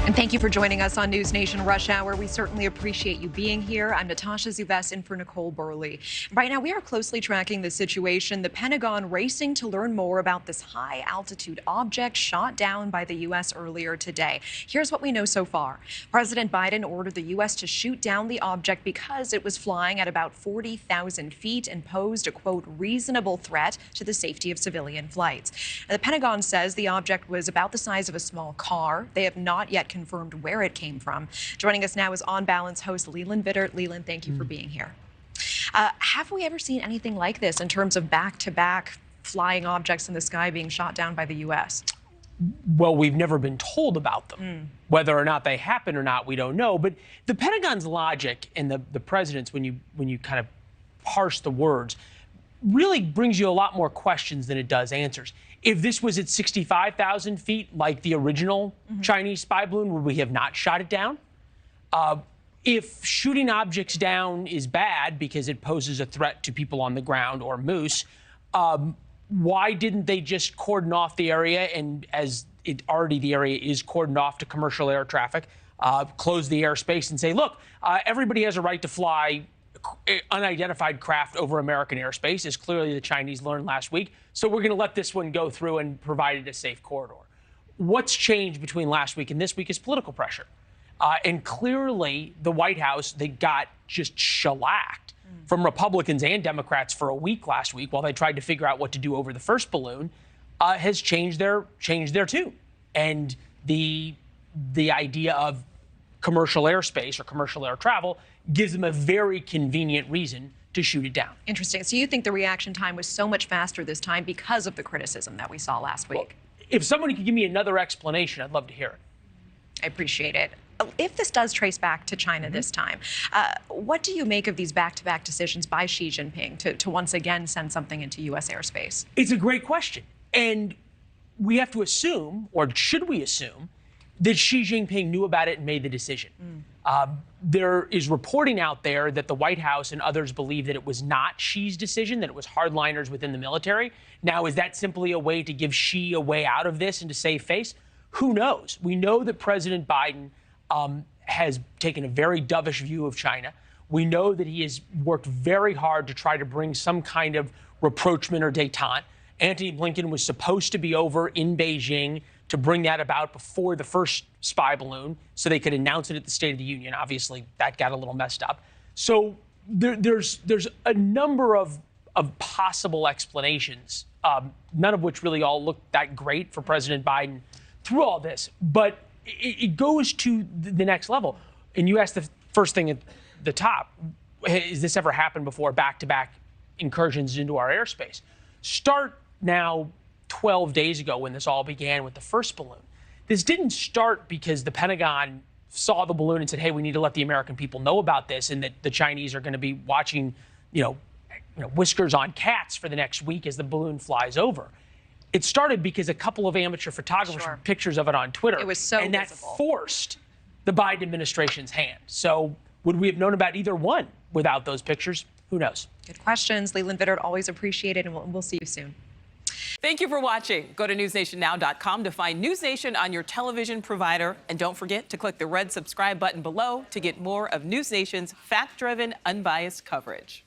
And thank you for joining us on NewsNation Rush Hour. We certainly appreciate you being here. I'm Natasha Zuves in for Nichole Berlie. Right now, we are closely tracking the situation. The Pentagon racing to learn more about this high-altitude object shot down by the U.S. earlier today. Here's what we know so far. President Biden ordered the U.S. to shoot down the object because it was flying at about 40,000 feet and posed a, quote, reasonable threat to the safety of civilian flights. The Pentagon says the object was about the size of a small car. They have not yet confirmed where it came from. Joining us now is On Balance host Leland Vittert. Leland, thank you for being here. Have we ever seen anything like this in terms of back-to-back flying objects in the sky being shot down by the U.S.? Well, we've never been told about them. Whether or not they happen or not, we don't know. But the Pentagon's logic and the president's, when you kind of parse the words, really brings you a lot more questions than it does answers. If this was at 65,000 feet, like the original Chinese spy balloon, would we have not shot it down? If shooting objects down is bad because it poses a threat to people on the ground or moose, why didn't they just cordon off the area? And as the area is cordoned off to commercial air traffic, close the airspace and say, look, everybody has a right to fly unidentified craft over American airspace, as clearly the Chinese learned last week. So we're going to let this one go through and provide it a safe corridor. What's changed between last week and this week is political pressure. And clearly the White House, they got just shellacked from Republicans and Democrats for a week last week while they tried to figure out what to do over the first balloon, has changed their tune. And the idea of commercial airspace or commercial air travel gives them a very convenient reason to shoot it down. Interesting. So you think the reaction time was so much faster this time because of the criticism that we saw last week? Well, if somebody could give me another explanation, I'd love to hear it. I appreciate it. If this does trace back to China this time, what do you make of these back-to-back decisions by Xi Jinping to once again send something into U.S. airspace? It's a great question. And we have to assume, or should we assume, that Xi Jinping knew about it and made the decision. There is reporting out there that the White House and others believe that it was not Xi's decision, that it was hardliners within the military. Now, is that simply a way to give Xi a way out of this and to save face? Who knows? We know that President Biden has taken a very dovish view of China. We know that he has worked very hard to try to bring some kind of rapprochement or détente. Antony Blinken was supposed to be over in Beijing to bring that about before the first spy balloon so they could announce it at the State of the Union. Obviously, that got a little messed up. So there's a number of possible explanations, none of which really all look that great for President Biden through all this. But it goes to the next level. And you asked the first thing at the top, has this ever happened before, back-to-back incursions into our airspace? Start now 12 days ago when this all began with the first balloon. This didn't start because the Pentagon saw the balloon and said, hey, we need to let the American people know about this and that the Chinese are going to be watching, whiskers on cats for the next week as the balloon flies over. It started because a couple of amateur photographers took pictures of it on Twitter. It was so and that visible. Forced the Biden administration's hand. So would we have known about either one without those pictures? Who knows? Good questions. Leland Vittert, always appreciate it, and we'll see you soon. Thank you for watching. Go to newsnationnow.com to find NewsNation on your television provider. And don't forget to click the red subscribe button below to get more of NewsNation's fact-driven, unbiased coverage.